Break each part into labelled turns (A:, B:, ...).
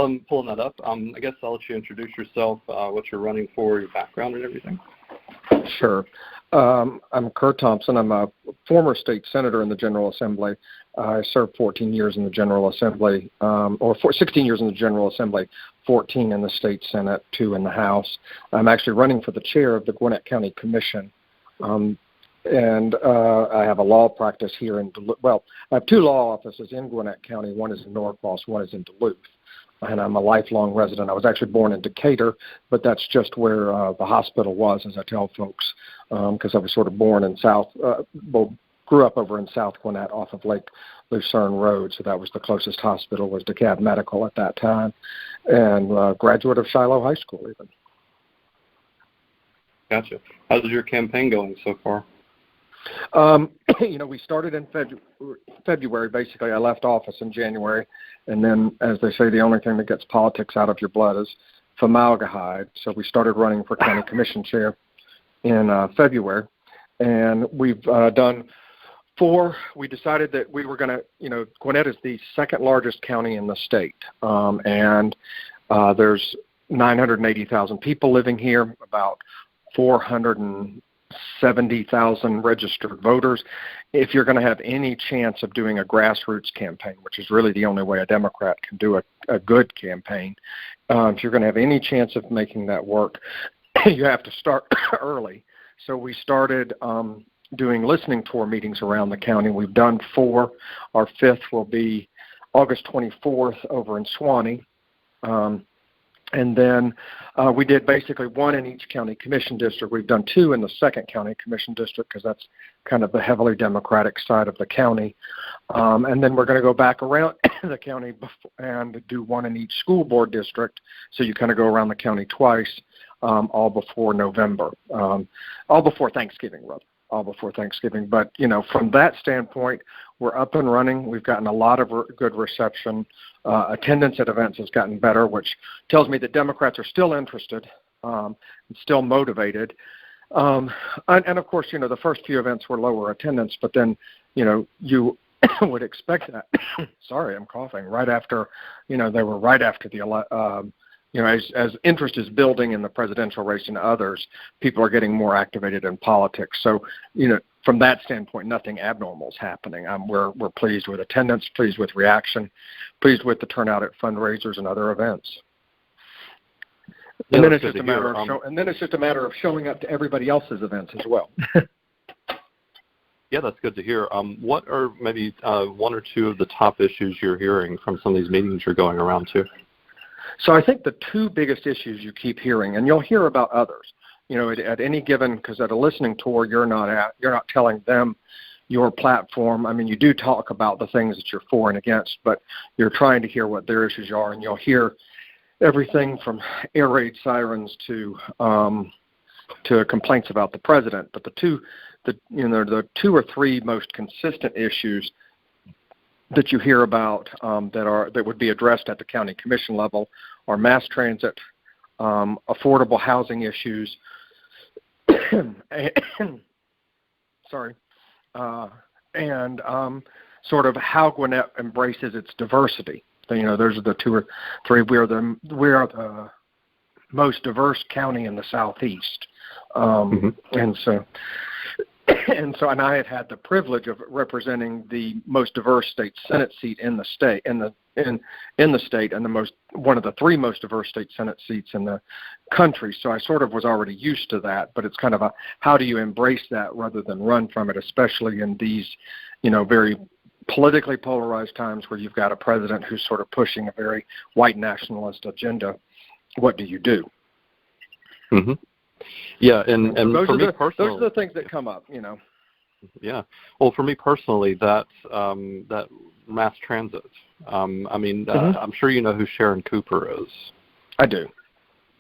A: While I'm pulling that up, I guess I'll let you introduce yourself, what you're running for, your background and everything.
B: Sure. I'm Curt Thompson. I'm a former state senator in the General Assembly. I served 14 years in the General Assembly, 16 years in the General Assembly, 14 in the State Senate, 2 in the House. I'm actually running for the chair of the Gwinnett County Commission. And I have a law practice here in Duluth. Well, I have 2 law offices in Gwinnett County. One is in Norcross, one is in Duluth. And I'm a lifelong resident. I was actually born in Decatur, but that's just where the hospital was, as I tell folks, because I was sort of born in grew up over in South Gwinnett off of Lake Lucerne Road, so that was the closest hospital, was DeKalb Medical at that time, and graduate of Shiloh High School even.
A: Gotcha. How's your campaign going so far?
B: We started in February, basically. I left office in January, and then, as they say, the only thing that gets politics out of your blood is formaldehyde. So we started running for county commission chair in February, and we've done 4. We decided that we were going to, Gwinnett is the second largest county in the state, and there's 980,000 people living here, about 470,000 registered voters. If you're going to have any chance of doing a grassroots campaign, which is really the only way a Democrat can do a good campaign, if you're going to have any chance of making that work, you have to start early. So we started doing listening tour meetings around the county. We've done 4. Our 5th will be August 24th over in Suwanee. And then we did basically 1 in each county commission district. We've done 2 in the 2nd county commission district because that's kind of the heavily Democratic side of the county. And then we're going to go back around the county and do 1 in each school board district. So you kind of go around the county twice, all before November, all before Thanksgiving, rather. All before Thanksgiving. But, from that standpoint, we're up and running. We've gotten a lot of good reception. Attendance at events has gotten better, which tells me that Democrats are still interested and still motivated. And of course, the first few events were lower attendance, but then, you would expect that. Sorry, I'm coughing. Right after, they were right after the as interest is building in the presidential race and others, people are getting more activated in politics. So, from that standpoint, nothing abnormal is happening. We're pleased with attendance, pleased with reaction, pleased with the turnout at fundraisers and other events. And then it's just a matter of showing up to everybody else's events as well.
A: Yeah, that's good to hear. What are maybe 1 or 2 of the top issues you're hearing from some of these meetings you're going around to?
B: So I think the 2 biggest issues you keep hearing, and you'll hear about others, at any given, because at a listening tour, you're not telling them your platform. I mean, you do talk about the things that you're for and against, but you're trying to hear what their issues are, and you'll hear everything from air raid sirens to complaints about the president. But the 2 or 3 most consistent issues that you hear about that would be addressed at the county commission level are mass transit, affordable housing issues, and sort of how Gwinnett embraces its diversity. Those are the 2 or 3. We are the most diverse county in the Southeast, and I have had the privilege of representing the most diverse state Senate seat in the state, in the state, and one of the 3 most diverse state Senate seats in the country. So I sort of was already used to that, but it's kind of how do you embrace that rather than run from it, especially in these, very politically polarized times where you've got a president who's sort of pushing a very white nationalist agenda. What do you do?
A: Mm-hmm. Yeah, and for me personally,
B: those are the things that come up,
A: Yeah, well, for me personally, that mass transit. I'm sure you know who Sharon Cooper is.
B: I do.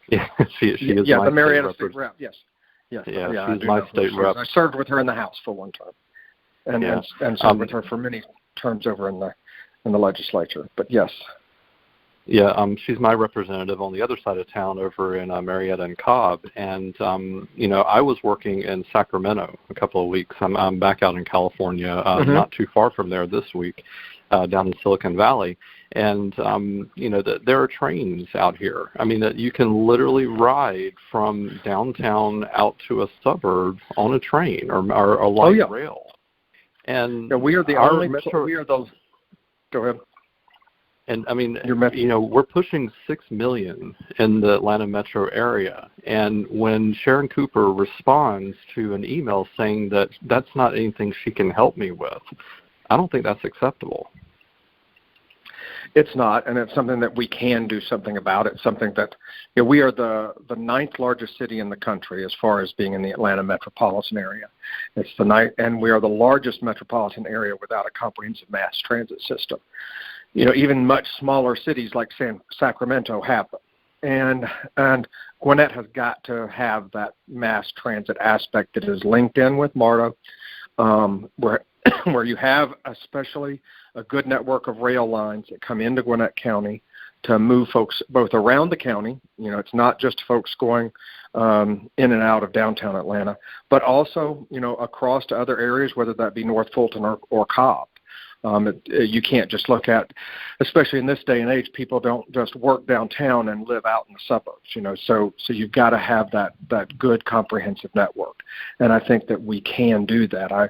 A: Yeah, she is.
B: Yeah,
A: my
B: the Marietta State Rep. Yes.
A: Yeah, she's my state rep.
B: I served with her in the House for 1 term, and served with her for many terms over in the legislature. But yes.
A: Yeah, she's my representative on the other side of town over in Marietta and Cobb. And, I was working in Sacramento a couple of weeks. I'm back out in California, not too far from there this week. down in Silicon Valley. And, there are trains out here. I mean, that you can literally ride from downtown out to a suburb on a train or a light rail. And
B: we are the only metro. We are those. Go ahead.
A: And, I mean, we're pushing 6 million in the Atlanta metro area. And when Sharon Cooper responds to an email saying that that's not anything she can help me with, I don't think that's acceptable.
B: It's not, and it's something that we can do something about. It's something that we are the ninth largest city in the country as far as being in the Atlanta metropolitan area. It's the ninth, and we are the largest metropolitan area without a comprehensive mass transit system. Even much smaller cities like Sacramento have them. And Gwinnett has got to have that mass transit aspect that is linked in with MARTA, where you have especially a good network of rail lines that come into Gwinnett County to move folks both around the county. It's not just folks going in and out of downtown Atlanta, but also, across to other areas, whether that be North Fulton or Cobb. You can't just look at, especially in this day and age, people don't just work downtown and live out in the suburbs, so you've got to have that good comprehensive network. And I think that we can do that.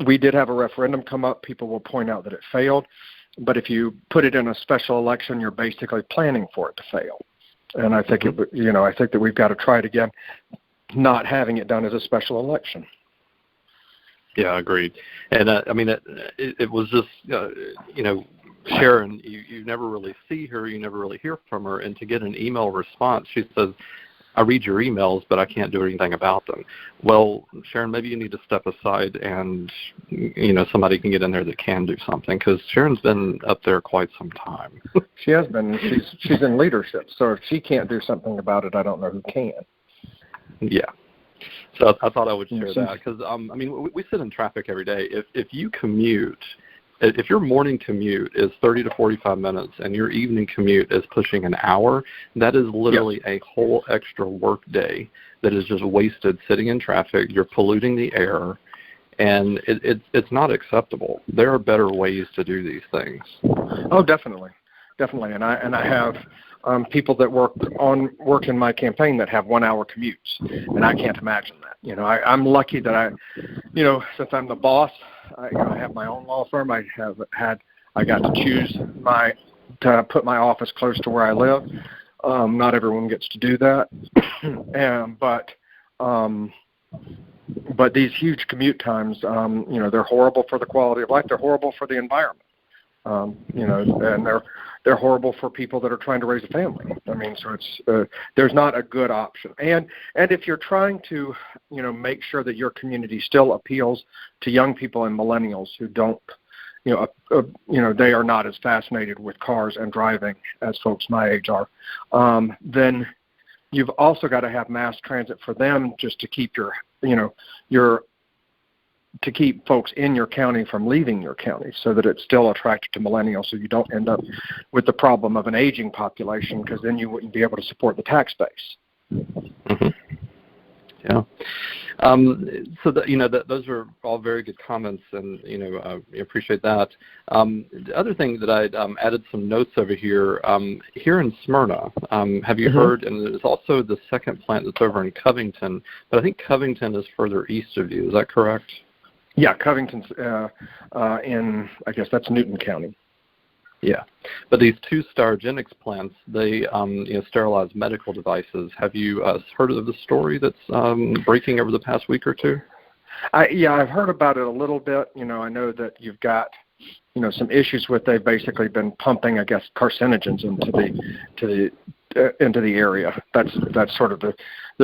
B: We did have a referendum come up. People will point out that it failed, but if you put it in a special election, you're basically planning for it to fail. And I think I think that we've got to try it again, not having it done as a special election.
A: Yeah, agreed. And it was just, Sharon, you never really see her, you never really hear from her, and to get an email response, she says, I read your emails, but I can't do anything about them. Well, Sharon, maybe you need to step aside and, somebody can get in there that can do something, because Sharon's been up there quite some time.
B: She has been. She's in leadership, so if she can't do something about it, I don't know who can.
A: Yeah. So I thought I would share that because, we sit in traffic every day. If you commute, if your morning commute is 30 to 45 minutes and your evening commute is pushing an hour, that is literally a whole extra work day that is just wasted sitting in traffic. You're polluting the air, and it's not acceptable. There are better ways to do these things.
B: Oh, definitely. And I have people that work in my campaign that have 1 hour commutes, and I can't imagine that. I'm lucky that since I'm the boss, I have my own law firm. I got to choose to put my office close to where I live. Not everyone gets to do that, but these huge commute times, they're horrible for the quality of life. They're horrible for the environment. And they're horrible for people that are trying to raise a family. So it's there's not a good option. And if you're trying to, make sure that your community still appeals to young people and millennials who don't, they are not as fascinated with cars and driving as folks my age are, then you've also got to have mass transit for them just to keep to keep folks in your county from leaving your county so that it's still attractive to millennials, so you don't end up with the problem of an aging population, because then you wouldn't be able to support the tax base.
A: Mm-hmm. Yeah. So those are all very good comments, and I appreciate that. The other thing that I added some notes over here. Here in Smyrna, have you heard? And there's also the second plant that's over in Covington, but I think Covington is further east of you. Is that correct?
B: Yeah, Covington's in, I guess that's Newton County.
A: Yeah, but these two Sterigenics plants, they sterilize medical devices. Have you heard of the story that's breaking over the past week or two?
B: I've heard about it a little bit. I know that you've got some issues with, they've basically been pumping, I guess, carcinogens into the area. That's sort of the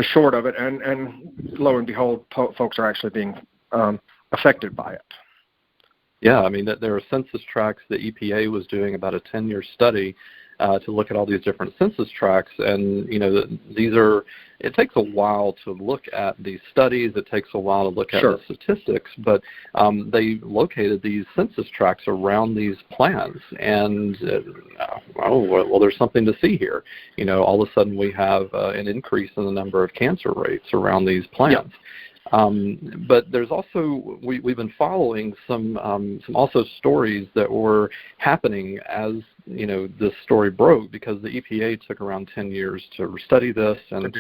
B: short of it, and lo and behold, folks are actually being affected by it.
A: Yeah, there are census tracts. The EPA was doing about a 10-year study to look at all these different census tracts, and it takes a while to look at these studies. It takes a while to look at the statistics, but they located these census tracts around these plants, and there's something to see here. All of a sudden we have an increase in the number of cancer rates around these plants. But there's also we've been following some also stories that were happening as this story broke, because the EPA took around 10 years to study this, and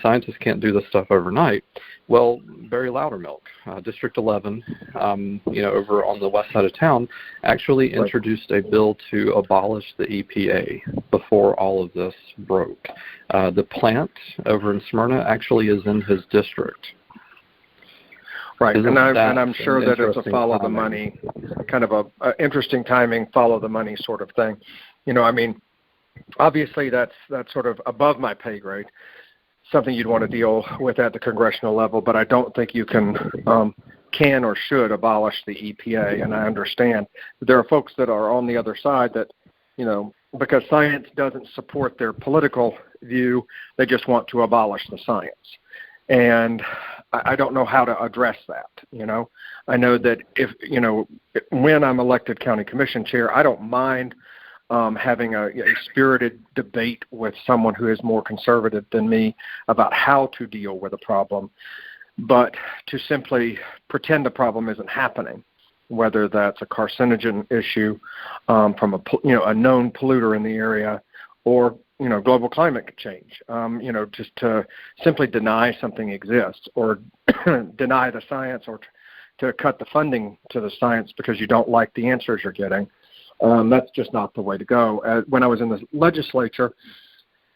A: scientists can't do this stuff overnight. Well, Barry Loudermilk, District 11, over on the west side of town, actually introduced a bill to abolish the EPA before all of this broke. The plant over in Smyrna actually is in his district.
B: Right, and I'm sure that it's a follow the money, kind of a interesting timing, follow the money sort of thing. Obviously that's sort of above my pay grade, something you'd want to deal with at the congressional level, but I don't think you can or should abolish the EPA. And I understand that there are folks that are on the other side that, because science doesn't support their political view, they just want to abolish the science. And I don't know how to address that. I know that when I'm elected county commission chair, I don't mind having a spirited debate with someone who is more conservative than me about how to deal with a problem. But to simply pretend the problem isn't happening, whether that's a carcinogen issue from a known polluter in the area, or global climate change, just to simply deny something exists, or deny the science, or to cut the funding to the science because you don't like the answers you're getting. That's just not the way to go. When I was in the legislature,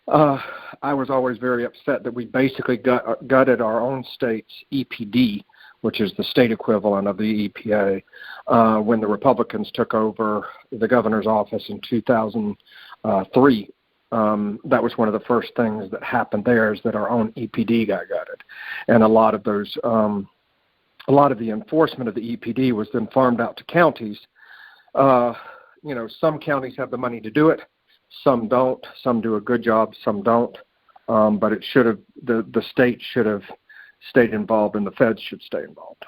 B: I was always very upset that we basically gutted our own state's EPD, which is the state equivalent of the EPA, when the Republicans took over the governor's office in 2003. That was one of the first things that happened there, is that our own EPD got gutted. And a lot of the enforcement of the EPD was then farmed out to counties. Some counties have the money to do it, some don't. Some do a good job, some don't. But it should have, the state should have stayed involved, and the feds should stay involved.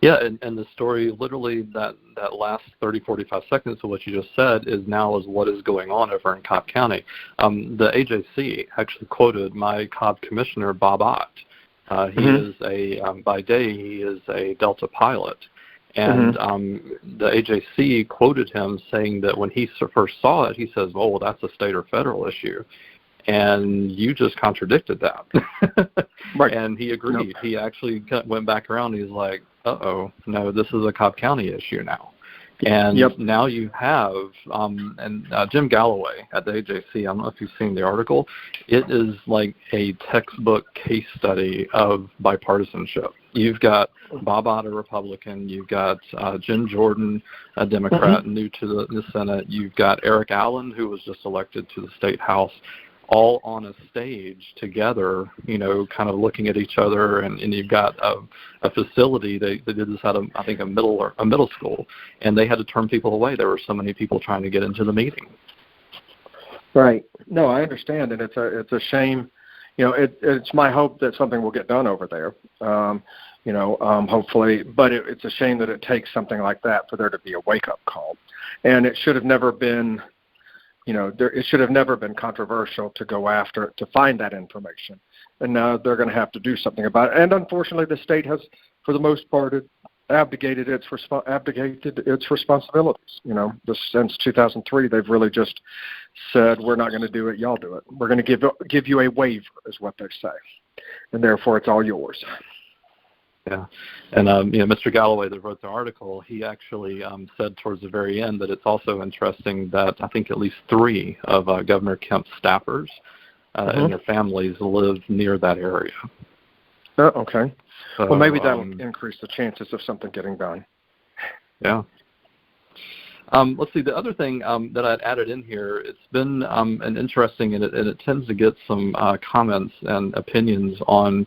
A: Yeah, and the story, literally that last 30, 45 seconds of what you just said is what is going on over in Cobb County. The AJC actually quoted my Cobb commissioner, Bob Ott. He is by day, he is a Delta pilot. And the AJC quoted him saying that when he first saw it, he says, "Oh, well, that's a state or federal issue." And you just contradicted that.
B: Right.
A: And he agreed. Nope. He actually went back around. He's like, "Uh-oh, no, this is a Cobb County issue now." And now you have, Jim Galloway at the AJC, I don't know if you've seen the article, it is like a textbook case study of bipartisanship. You've got Bob Ott, a Republican. You've got Jim Jordan, a Democrat, new to the Senate. You've got Eric Allen, who was just elected to the State House, all on a stage together, kind of looking at each other, and you've got a facility. They did this out of, I think, a middle school, and they had to turn people away. There were so many people trying to get into the meeting.
B: Right. No, I understand, and it's a shame. It's my hope that something will get done over there. Hopefully, but it's a shame that it takes something like that for there to be a wake-up call, and it should have never been. It should have never been controversial to go after it, to find that information. And now they're going to have to do something about it. And unfortunately, the state has, for the most part, abdicated its responsibilities. Since 2003, they've really just said, "We're not going to do it, y'all do it. We're going to give you a waiver," is what they say. And therefore, it's all yours.
A: Yeah, and Mr. Galloway that wrote the article, he actually said towards the very end that it's also interesting that I think at least 3 of Governor Kemp's staffers and their families live near that area.
B: Okay. So, well, maybe that'll increase the chances of something getting done.
A: Yeah. Let's see, the other thing that I'd added in here, it's been an interesting, and it tends to get some comments and opinions on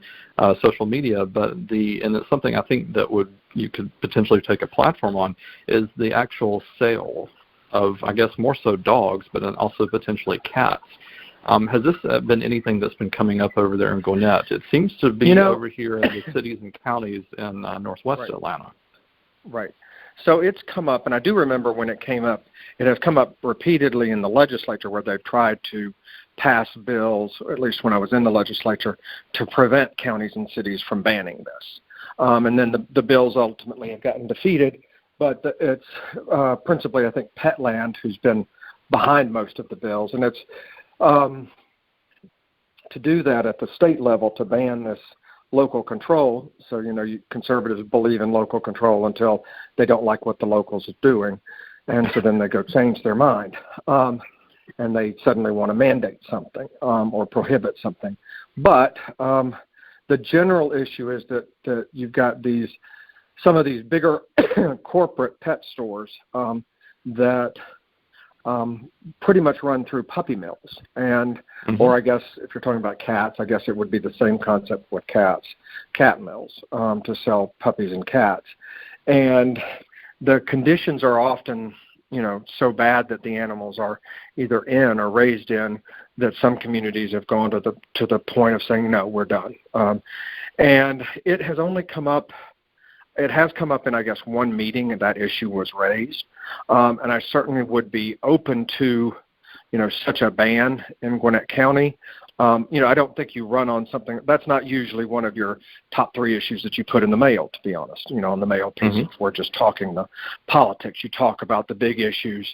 A: social media, and it's something I think that you could potentially take a platform on, is the actual sale of, I guess, more so dogs, but then also potentially cats. Has this been anything that's been coming up over there in Gwinnett? It seems to be over here in the cities and counties in northwest Atlanta.
B: Right. So it's come up, and I do remember when it came up, it has come up repeatedly in the legislature where they've tried to pass bills, or at least when I was in the legislature, to prevent counties and cities from banning this. And then the bills ultimately have gotten defeated, but it's principally, I think, Petland who's been behind most of the bills. And it's to do that at the state level, to ban this local control. So, conservatives believe in local control until they don't like what the locals are doing. And so then they go change their mind. And they suddenly want to mandate something or prohibit something. But the general issue is that you've got some of these bigger corporate pet stores that pretty much run through puppy mills. And or I guess if you're talking about cats, I guess it would be the same concept with cats, cat mills to sell puppies and cats. And the conditions are often so bad that the animals are either in or raised in that some communities have gone to the point of saying, no, we're done. And it has only come up, in, I guess, one meeting, and that issue was raised. And I certainly would be open to, such a ban in Gwinnett County. I don't think you run on something that's not usually one of your top 3 issues that you put in the mail, to be honest. On the mail piece, if we're just talking the politics, you talk about the big issues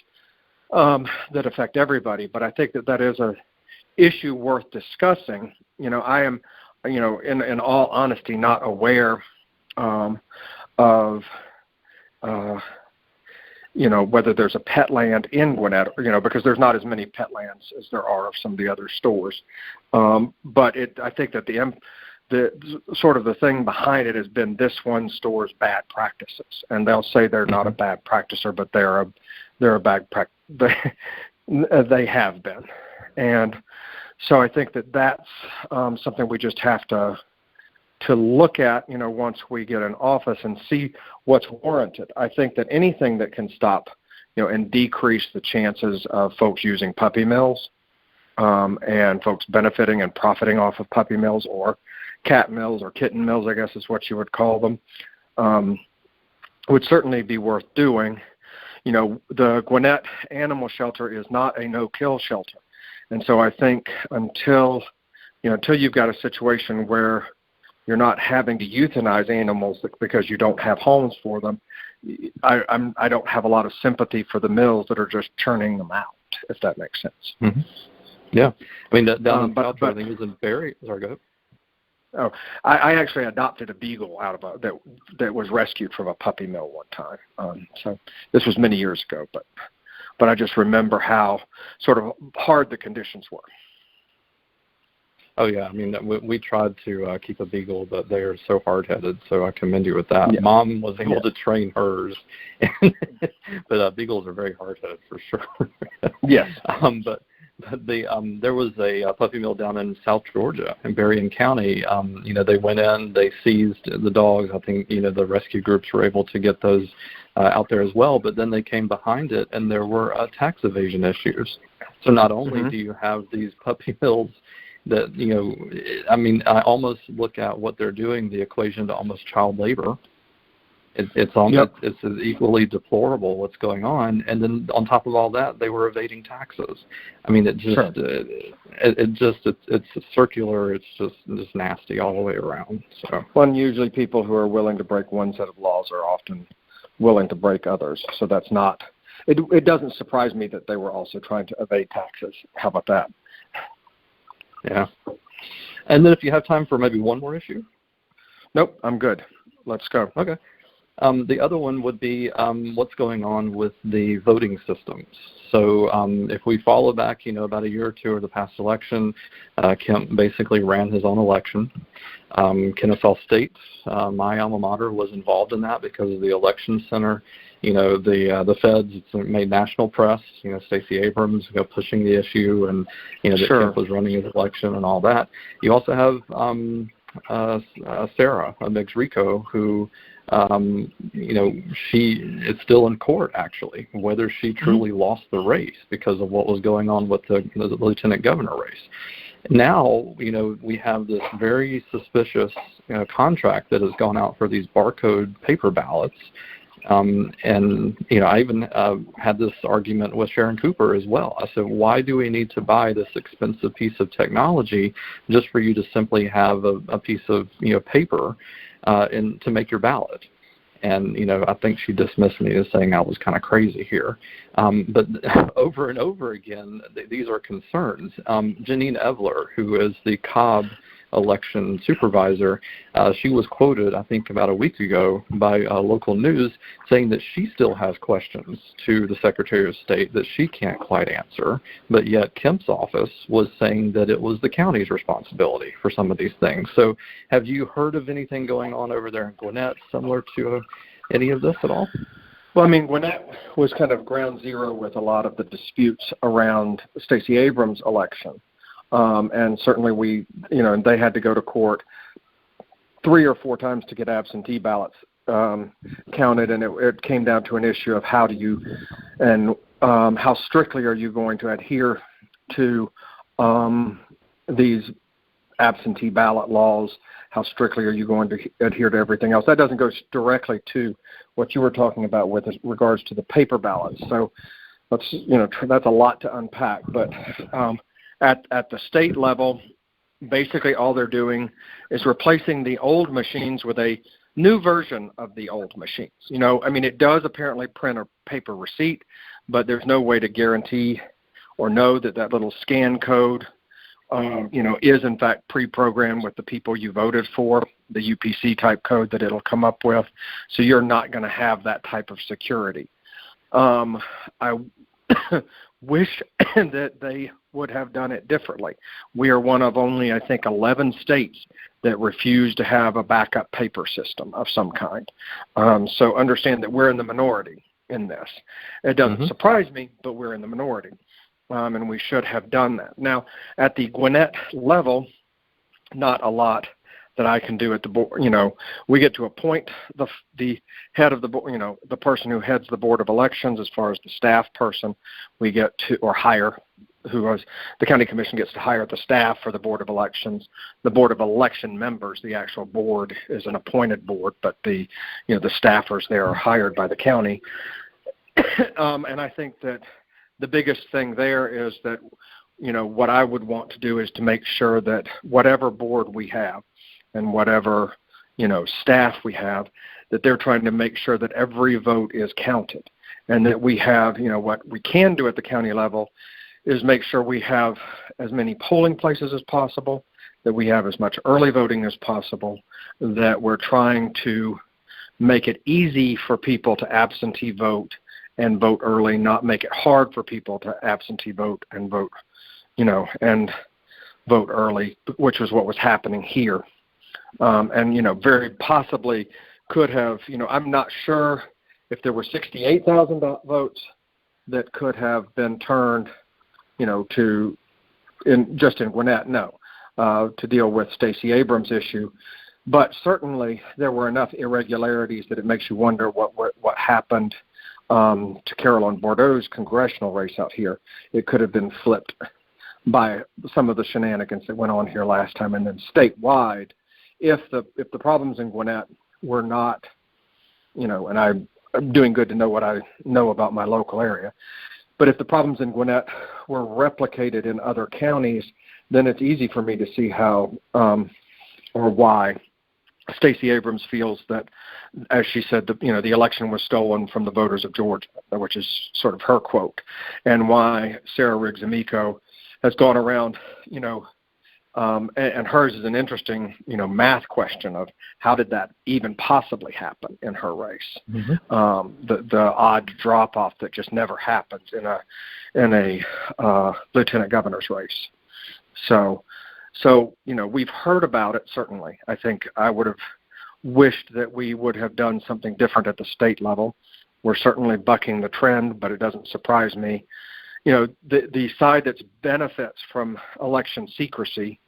B: that affect everybody. But I think that is a issue worth discussing. I am, in all honesty, not aware of whether there's a pet land in Gwinnett, because there's not as many pet lands as there are of some of the other stores. But I think that the thing behind it has been this one store's bad practices, and they'll say they're not a bad practicer, but they're a bad they have been, and so I think that's something we just have to look at, once we get in office and see what's warranted. I think that anything that can stop, and decrease the chances of folks using puppy mills and folks benefiting and profiting off of puppy mills or cat mills or kitten mills, I guess is what you would call them, would certainly be worth doing. The Gwinnett Animal Shelter is not a no-kill shelter. And so I think until you've got a situation where you're not having to euthanize animals because you don't have homes for them, I don't have a lot of sympathy for the mills that are just churning them out, if that makes sense.
A: Yeah. I mean, down in South, I think it was in Barry. Sorry, go ahead.
B: Oh, I actually adopted a beagle out of that was rescued from a puppy mill one time. So this was many years ago, but I just remember how sort of hard the conditions were.
A: Oh, yeah. I mean, we tried to keep a beagle, but they are so hard-headed, so I commend you with that. Yeah. Mom was able to train hers, but beagles are very hard-headed for sure.
B: Yes.
A: But there was a puppy mill down in South Georgia, in Berrien County. They went in, they seized the dogs. I think, the rescue groups were able to get those out there as well, but then they came behind it, and there were tax evasion issues. So not only do you have these puppy mills that, I almost look at what they're doing, the equation to almost child labor. It's almost it's equally deplorable what's going on, and then on top of all that, they were evading taxes. I mean, it's circular. It's just nasty all the way around. So,
B: well, usually people who are willing to break one set of laws are often willing to break others. So that's not. It doesn't surprise me that they were also trying to evade taxes. How about that?
A: Yeah. And then if you have time for maybe one more issue?
B: Nope, I'm good. Let's go.
A: Okay. The other one would be what's going on with the voting systems. So if we follow back, about a year or two of the past election, Kemp basically ran his own election. Kennesaw State, my alma mater, was involved in that because of the election center. The feds made national press, Stacey Abrams pushing the issue, and, that Kemp was running his election and all that. You also have Sarah Miggs Rico, who, she is still in court, actually, whether she truly lost the race because of what was going on with the lieutenant governor race. Now, we have this very suspicious contract that has gone out for these barcode paper ballots. And, I even had this argument with Sharon Cooper as well. I said, why do we need to buy this expensive piece of technology just for you to simply have a piece of, paper and to make your ballot? And, I think she dismissed me as saying I was kind of crazy here. But over and over again, these are concerns. Janine Evler, who is the Cobb election supervisor, she was quoted, I think, about a week ago by local news saying that she still has questions to the Secretary of State that she can't quite answer, but yet Kemp's office was saying that it was the county's responsibility for some of these things. So have you heard of anything going on over there in Gwinnett similar to any of this at all?
B: Well, I mean, Gwinnett was kind of ground zero with a lot of the disputes around Stacey Abrams' election. And certainly they had to go to court 3 or 4 times to get absentee ballots counted, and it came down to an issue of how strictly are you going to adhere to these absentee ballot laws? How strictly are you going to adhere to everything else? That doesn't go directly to what you were talking about with regards to the paper ballots. So that's a lot to unpack, but. At the state level, basically all they're doing is replacing the old machines with a new version of the old machines. It does apparently print a paper receipt, but there's no way to guarantee or know that little scan code, is in fact pre-programmed with the people you voted for, the UPC type code that it'll come up with. So you're not going to have that type of security. I wish that they would have done it differently. We are one of only, I think, 11 states that refuse to have a backup paper system of some kind. So understand that we're in the minority in this. It doesn't surprise me, but we're in the minority, and we should have done that. Now, at the Gwinnett level, not a lot that I can do at the board. We get to appoint the head of the board, the person who heads the Board of Elections as far as the staff person. We get to, or hire, the county commission gets to hire the staff for the Board of Elections. The Board of Election members, the actual board is an appointed board, but the staffers there are hired by the county. And I think that the biggest thing there is that, what I would want to do is to make sure that whatever board we have, and whatever, staff we have, that they're trying to make sure that every vote is counted, and that we have, what we can do at the county level is make sure we have as many polling places as possible, that we have as much early voting as possible, that we're trying to make it easy for people to absentee vote and vote early, not make it hard for people to absentee vote and vote, and vote early, which was what was happening here. And, very possibly could have, I'm not sure if there were 68,000 votes that could have been turned, just in Gwinnett, to deal with Stacey Abrams' issue. But certainly there were enough irregularities that it makes you wonder what happened to Carolyn Bordeaux's congressional race out here. It could have been flipped by some of the shenanigans that went on here last time. And then statewide, if the problems in Gwinnett were not, and I'm doing good to know what I know about my local area, but if the problems in Gwinnett were replicated in other counties, then it's easy for me to see how or why Stacey Abrams feels that, as she said, the election was stolen from the voters of Georgia, which is sort of her quote, and why Sarah Riggs Amico has gone around, and hers is an interesting, math question of how did that even possibly happen in her race? The odd drop off that just never happens in a lieutenant governor's race. So we've heard about it. Certainly, I think I would have wished that we would have done something different at the state level. We're certainly bucking the trend, but it doesn't surprise me. The side that benefits from election secrecy,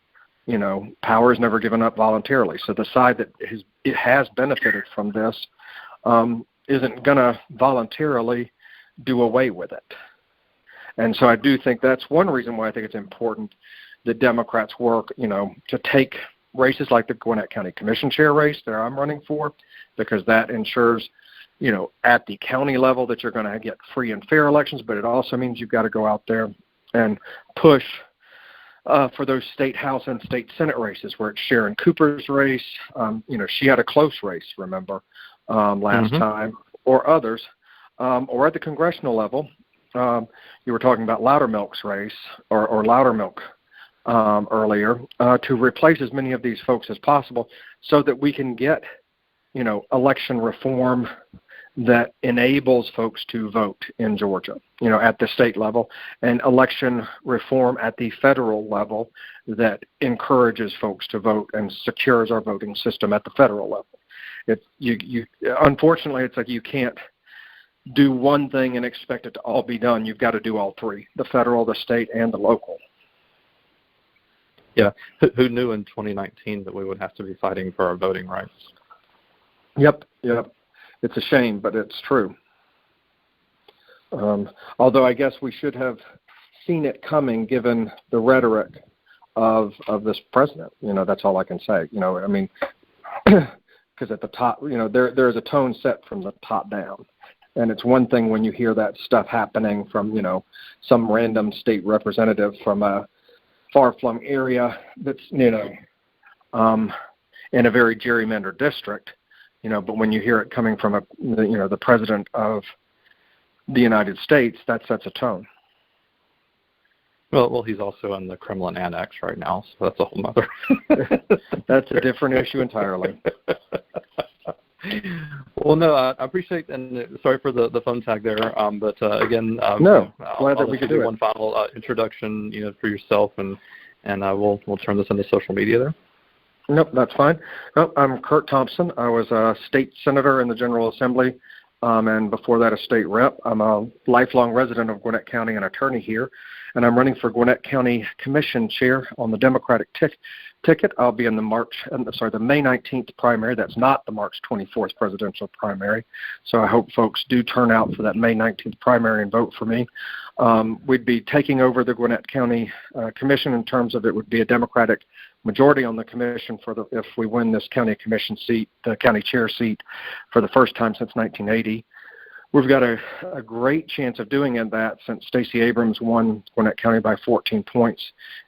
B: power is never given up voluntarily. So the side that has benefited from this isn't going to voluntarily do away with it. And so I do think that's one reason why I think it's important that Democrats work, to take races like the Gwinnett County Commission chair race that I'm running for, because that ensures at the county level that you're going to get free and fair elections, but it also means you've got to go out there and push for those state House and state Senate races, where it's Sharon Cooper's race. She had a close race, remember, last time, or others, or at the congressional level. You were talking about Loudermilk's race or Loudermilk earlier, to replace as many of these folks as possible so that we can get, election reform that enables folks to vote in Georgia, at the state level, and election reform at the federal level that encourages folks to vote and secures our voting system at the federal level. Unfortunately, it's like you can't do one thing and expect it to all be done. You've got to do all three: the federal, the state, and the local.
A: Yeah. Who knew in 2019 that we would have to be fighting for our voting rights?
B: Yep. It's a shame, but it's true. Although I guess we should have seen it coming, given the rhetoric of this president. That's all I can say. Because at the top, there's a tone set from the top down. And it's one thing when you hear that stuff happening from, some random state representative from a far-flung area that's, in a very gerrymandered district, but when you hear it coming from the president of the United States, that sets a tone.
A: Well, he's also in the Kremlin Annex right now, so that's a whole nother.
B: That's a different issue entirely.
A: Well, no, I appreciate, and sorry for the phone tag there, but again,
B: glad that
A: I'll
B: we could do
A: one final introduction, for yourself, and we'll turn this into social media there.
B: Nope, that's fine. I'm Curt Thompson. I was a state senator in the General Assembly, and before that a state rep. I'm a lifelong resident of Gwinnett County and attorney here, and I'm running for Gwinnett County Commission Chair on the Democratic ticket. I'll be in the May 19th primary. That's not the March 24th presidential primary. So I hope folks do turn out for that May 19th primary and vote for me. We'd be taking over the Gwinnett County Commission in terms of it would be a Democratic majority on the commission if we win this county commission seat, the county chair seat, for the first time since 1980. We've got a great chance of doing that since Stacey Abrams won Gwinnett County by 14 points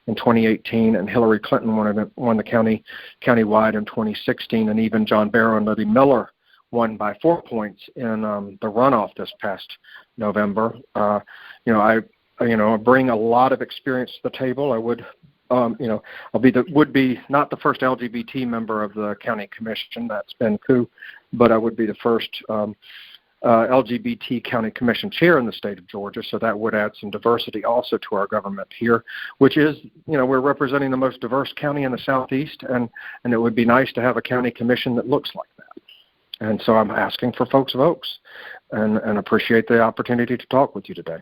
B: in 2018, and Hillary Clinton won the county countywide in 2016, and even John Barrow and Libby Miller won by 4 points in the runoff this past November. I bring a lot of experience to the table. I would. Would be not the first LGBT member of the county commission. That's Ben Koo, but I would be the first LGBT county commission chair in the state of Georgia. So that would add some diversity also to our government here, which is, we're representing the most diverse county in the Southeast, and it would be nice to have a county commission that looks like that. And so I'm asking for folks' votes, and appreciate the opportunity to talk with you today.